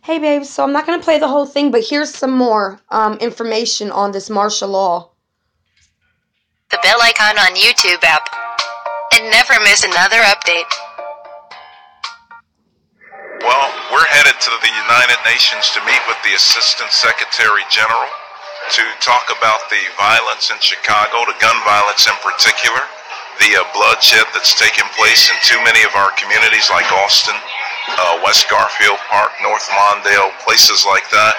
Hey, babe, so I'm not going to play the whole thing, but here's some more information on this martial law. The bell icon on YouTube app and never miss another update. Well, we're headed to the United Nations to meet with the Assistant Secretary General to talk about the violence in Chicago, the gun violence in particular, the bloodshed that's taken place in too many of our communities like Austin, West Garfield Park, North Mondale, places like that,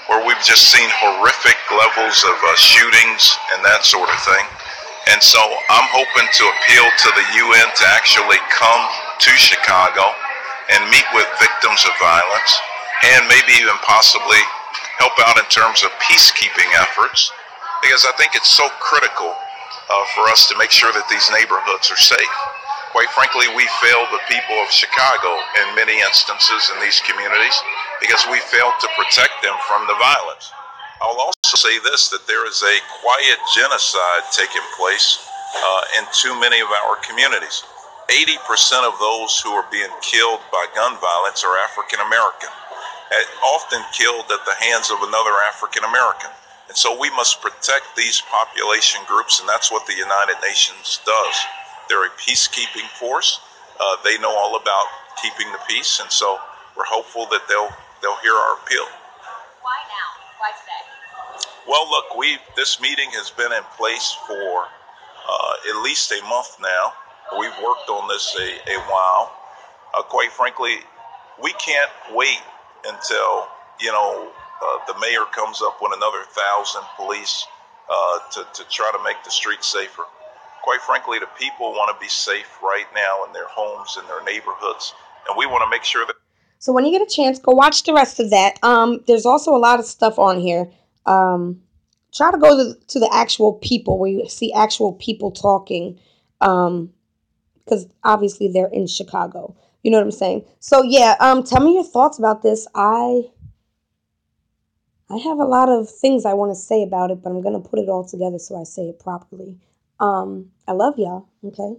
where we've just seen horrific levels of shootings and that sort of thing. And so I'm hoping to appeal to the UN to actually come to Chicago and meet with victims of violence and maybe even possibly help out in terms of peacekeeping efforts, because I think it's so critical for us to make sure that these neighborhoods are safe. Quite frankly, we failed the people of Chicago in many instances in these communities because we failed to protect them from the violence. I'll also say this, that there is a quiet genocide taking place in too many of our communities. 80% of those who are being killed by gun violence are African American, often killed at the hands of another African American. And so we must protect these population groups, and that's what the United Nations does. They're a peacekeeping force. They know all about keeping the peace, and so we're hopeful that they'll hear our appeal. Why now? Why today? Well, look, this meeting has been in place for at least a month now. We've worked on this a while. Quite frankly, we can't wait until the mayor comes up with another 1,000 police to try to make the streets safer. Quite frankly, the people want to be safe right now in their homes, in their neighborhoods, and we want to make sure that. So when you get a chance, go watch the rest of that. There's also a lot of stuff on here. Try to go to the actual people where you see actual people talking, because obviously they're in Chicago. You know what I'm saying? So yeah, tell me your thoughts about this. I have a lot of things I want to say about it, but I'm gonna put it all together so I say it properly. I love y'all. Okay.